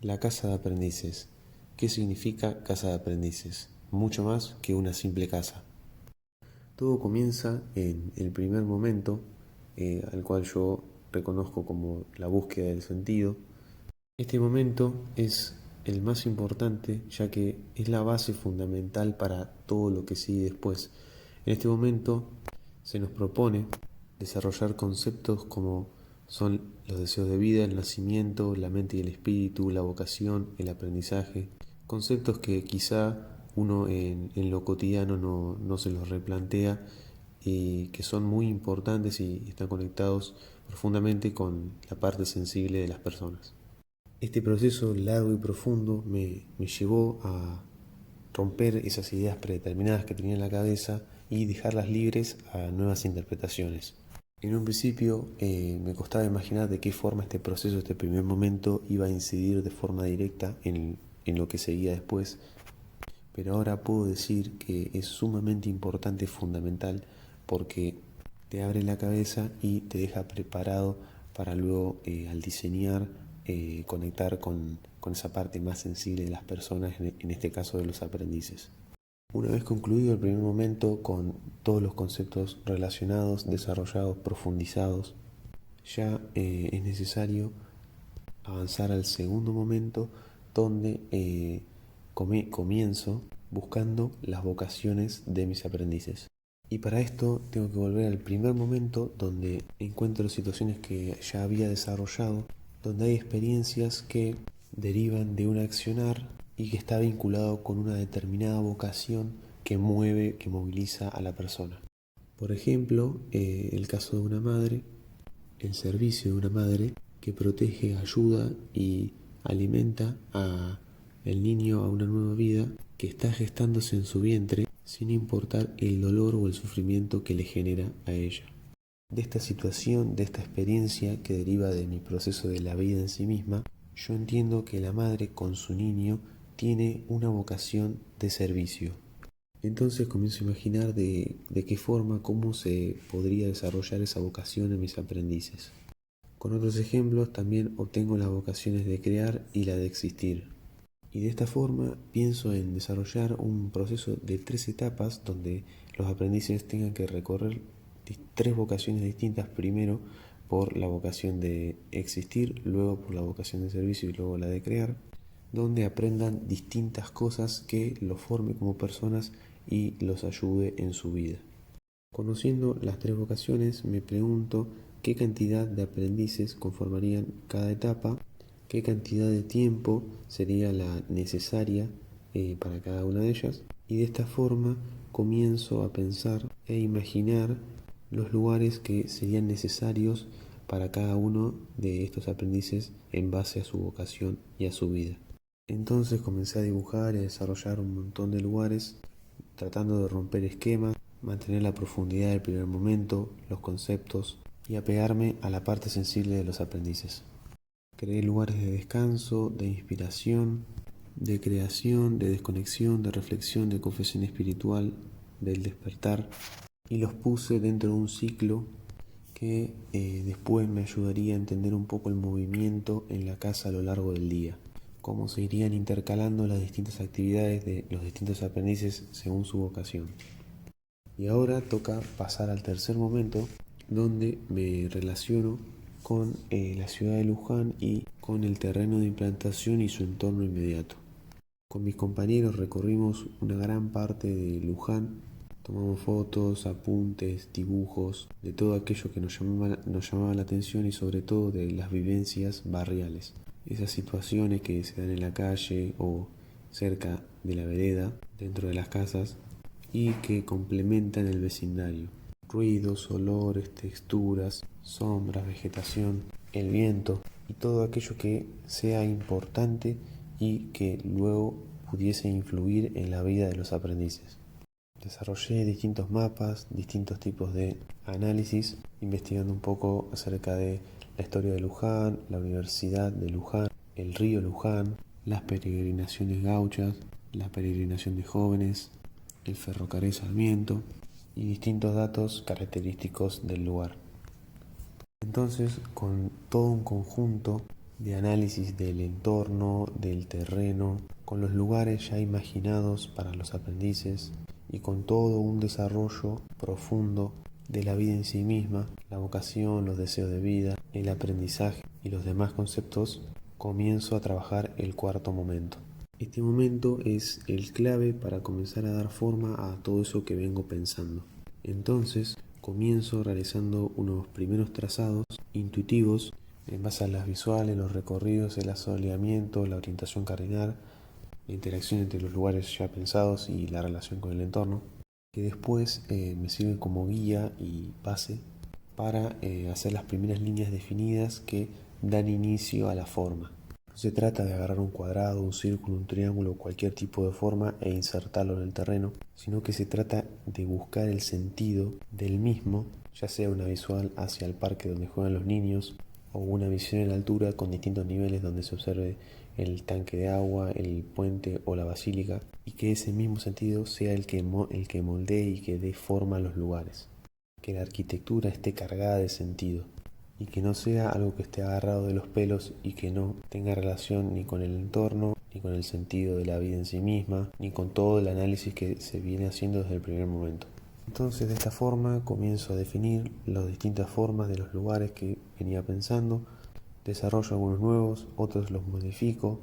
La casa de aprendices. ¿Qué significa casa de aprendices? Mucho más que una simple casa. Todo comienza en el primer momento, al cual yo reconozco como la búsqueda del sentido. Este momento es el más importante, ya que es la base fundamental para todo lo que sigue después. En este momento se nos propone desarrollar conceptos como son los deseos de vida, el nacimiento, la mente y el espíritu, la vocación, el aprendizaje, conceptos que quizá uno en lo cotidiano no se los replantea y que son muy importantes y están conectados profundamente con la parte sensible de las personas. Este proceso largo y profundo me llevó a romper esas ideas predeterminadas que tenía en la cabeza y dejarlas libres a nuevas interpretaciones. En un principio me costaba imaginar de qué forma este proceso, este primer momento, iba a incidir de forma directa en lo que seguía después, pero ahora puedo decir que es sumamente importante y fundamental porque te abre la cabeza y te deja preparado para luego al diseñar conectar con esa parte más sensible de las personas, en este caso de los aprendices. Una vez concluido el primer momento con todos los conceptos relacionados, desarrollados, profundizados, ya es necesario avanzar al segundo momento donde comienzo buscando las vocaciones de mis aprendices. Y para esto tengo que volver al primer momento donde encuentro situaciones que ya había desarrollado, donde hay experiencias que derivan de un accionar y que está vinculado con una determinada vocación que mueve, que moviliza a la persona. Por ejemplo, el caso de una madre, el servicio de una madre que protege, ayuda y alimenta a el niño a una nueva vida que está gestándose en su vientre sin importar el dolor o el sufrimiento que le genera a ella. De esta situación, de esta experiencia que deriva de mi proceso de la vida en sí misma, yo entiendo que la madre con su niño tiene una vocación de servicio. Entonces comienzo a imaginar de qué forma, cómo se podría desarrollar esa vocación en mis aprendices. Con otros ejemplos también obtengo las vocaciones de crear y la de existir. Y de esta forma pienso en desarrollar un proceso de 3 etapas donde los aprendices tengan que recorrer 3 vocaciones distintas, primero por la vocación de existir, luego por la vocación de servicio y luego la de crear, donde aprendan distintas cosas que los forme como personas y los ayude en su vida. Conociendo las 3 vocaciones, me pregunto qué cantidad de aprendices conformarían cada etapa, qué cantidad de tiempo sería la necesaria para cada una de ellas, y de esta forma comienzo a pensar e imaginar los lugares que serían necesarios para cada uno de estos aprendices en base a su vocación y a su vida. Entonces comencé a dibujar y a desarrollar un montón de lugares, tratando de romper esquemas, mantener la profundidad del primer momento, los conceptos y apegarme a la parte sensible de los aprendices. Creé lugares de descanso, de inspiración, de creación, de desconexión, de reflexión, de confesión espiritual, del despertar, y los puse dentro de un ciclo que después me ayudaría a entender un poco el movimiento en la casa a lo largo del día, cómo se irían intercalando las distintas actividades de los distintos aprendices según su vocación. Y ahora toca pasar al tercer momento, donde me relaciono con la ciudad de Luján y con el terreno de implantación y su entorno inmediato. Con mis compañeros recorrimos una gran parte de Luján, tomamos fotos, apuntes, dibujos, de todo aquello que nos llamaba la atención y sobre todo de las vivencias barriales. Esas situaciones que se dan en la calle o cerca de la vereda, dentro de las casas, y que complementan el vecindario. Ruidos, olores, texturas, sombras, vegetación, el viento y todo aquello que sea importante y que luego pudiese influir en la vida de los aprendices. Desarrollé distintos mapas, distintos tipos de análisis, investigando un poco acerca de la historia de Luján, la Universidad de Luján, el río Luján, las peregrinaciones gauchas, la peregrinación de jóvenes, el ferrocarril Sarmiento y distintos datos característicos del lugar. Entonces, con todo un conjunto de análisis del entorno, del terreno, con los lugares ya imaginados para los aprendices y con todo un desarrollo profundo de la vida en sí misma, la vocación, los deseos de vida, el aprendizaje y los demás conceptos, comienzo a trabajar el cuarto momento. Este momento es el clave para comenzar a dar forma a todo eso que vengo pensando. Entonces, comienzo realizando unos primeros trazados intuitivos en base a las visuales, los recorridos, el asoleamiento, la orientación cardinal, la interacción entre los lugares ya pensados y la relación con el entorno, que después me sirve como guía y base para hacer las primeras líneas definidas que dan inicio a la forma. No se trata de agarrar un cuadrado, un círculo, un triángulo o cualquier tipo de forma e insertarlo en el terreno, sino que se trata de buscar el sentido del mismo, ya sea una visual hacia el parque donde juegan los niños o una visión en altura con distintos niveles donde se observe el tanque de agua, el puente o la basílica, y que ese mismo sentido sea el que moldee y que dé forma a los lugares. Que la arquitectura esté cargada de sentido y que no sea algo que esté agarrado de los pelos y que no tenga relación ni con el entorno, ni con el sentido de la vida en sí misma, ni con todo el análisis que se viene haciendo desde el primer momento. Entonces, de esta forma comienzo a definir las distintas formas de los lugares que venía pensando, desarrollo algunos nuevos, otros los modifico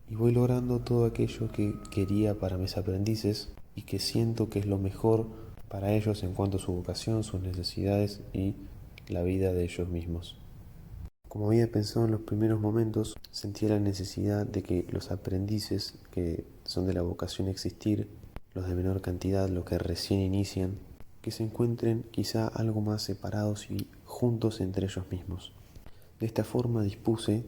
y voy logrando todo aquello que quería para mis aprendices y que siento que es lo mejor para ellos en cuanto a su vocación, sus necesidades y la vida de ellos mismos. Como había pensado en los primeros momentos, sentía la necesidad de que los aprendices, que son de la vocación existir, los de menor cantidad, los que recién inician, que se encuentren quizá algo más separados y juntos entre ellos mismos. De esta forma dispuse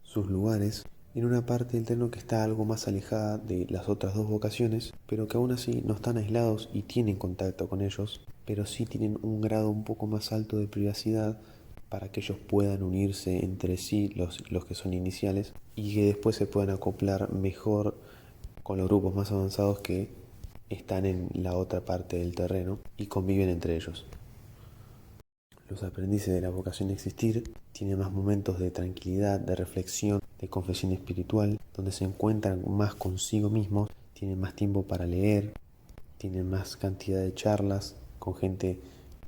sus lugares en una parte del terreno que está algo más alejada de las otras dos vocaciones, pero que aún así no están aislados y tienen contacto con ellos, pero sí tienen un grado un poco más alto de privacidad para que ellos puedan unirse entre sí, los que son iniciales, y que después se puedan acoplar mejor con los grupos más avanzados que están en la otra parte del terreno y conviven entre ellos. Los aprendices de la vocación de existir tienen más momentos de tranquilidad, de reflexión, de confesión espiritual, donde se encuentran más consigo mismos, tienen más tiempo para leer, tienen más cantidad de charlas con gente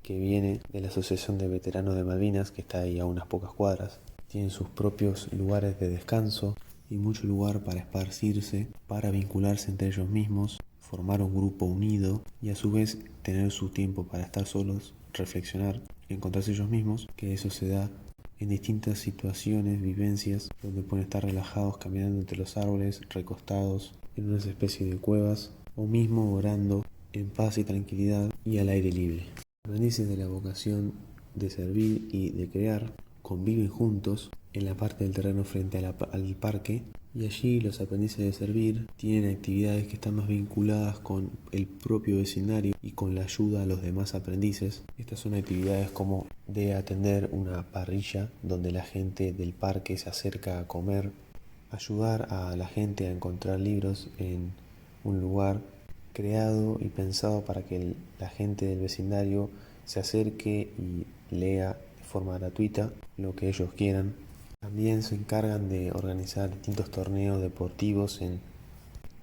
que viene de la Asociación de Veteranos de Malvinas, que está ahí a unas pocas cuadras. Tienen sus propios lugares de descanso y mucho lugar para esparcirse, para vincularse entre ellos mismos, formar un grupo unido y a su vez tener su tiempo para estar solos, reflexionar, encontrarse ellos mismos, que eso se da en distintas situaciones, vivencias, donde pueden estar relajados caminando entre los árboles, recostados en una especie de cuevas, o mismo orando en paz y tranquilidad y al aire libre. Los aprendices de la vocación de servir y de crear conviven juntos en la parte del terreno frente al parque, y allí los aprendices de servir tienen actividades que están más vinculadas con el propio vecindario y con la ayuda a los demás aprendices. Estas son actividades como de atender una parrilla donde la gente del parque se acerca a comer, ayudar a la gente a encontrar libros en un lugar creado y pensado para que la gente del vecindario se acerque y lea de forma gratuita lo que ellos quieran. También se encargan de organizar distintos torneos deportivos en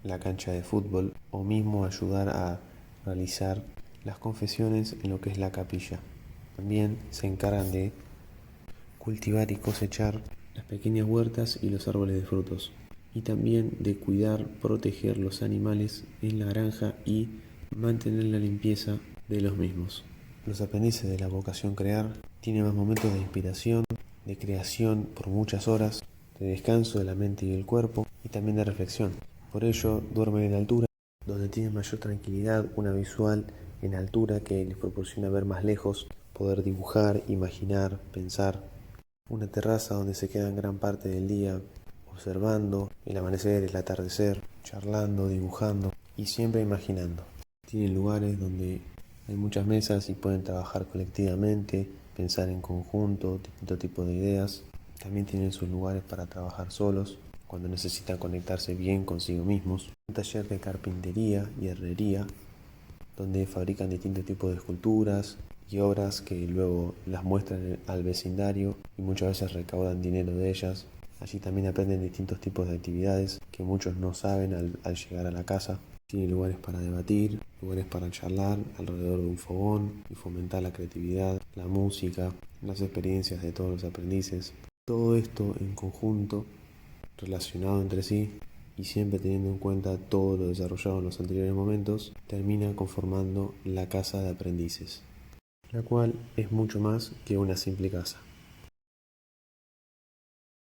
la cancha de fútbol o mismo ayudar a realizar las confesiones en lo que es la capilla. También se encargan de cultivar y cosechar las pequeñas huertas y los árboles de frutos, y también de cuidar, proteger los animales en la granja y mantener la limpieza de los mismos. Los aprendices de la vocación crear tienen más momentos de inspiración, de creación por muchas horas, de descanso de la mente y el cuerpo y también de reflexión. Por ello duermen en altura, donde tienen mayor tranquilidad, una visual en altura que les proporciona ver más lejos, poder dibujar, imaginar, pensar. Una terraza donde se quedan gran parte del día observando el amanecer, el atardecer, charlando, dibujando y siempre imaginando. Tienen lugares donde hay muchas mesas y pueden trabajar colectivamente, pensar en conjunto, distintos tipos de ideas. También tienen sus lugares para trabajar solos, cuando necesitan conectarse bien consigo mismos. Un taller de carpintería y herrería, donde fabrican distintos tipos de esculturas y obras que luego las muestran al vecindario y muchas veces recaudan dinero de ellas. Allí también aprenden distintos tipos de actividades que muchos no saben al llegar a la casa. Tiene lugares para debatir, lugares para charlar alrededor de un fogón y fomentar la creatividad, la música, las experiencias de todos los aprendices. Todo esto en conjunto, relacionado entre sí y siempre teniendo en cuenta todo lo desarrollado en los anteriores momentos, termina conformando la casa de aprendices, la cual es mucho más que una simple casa.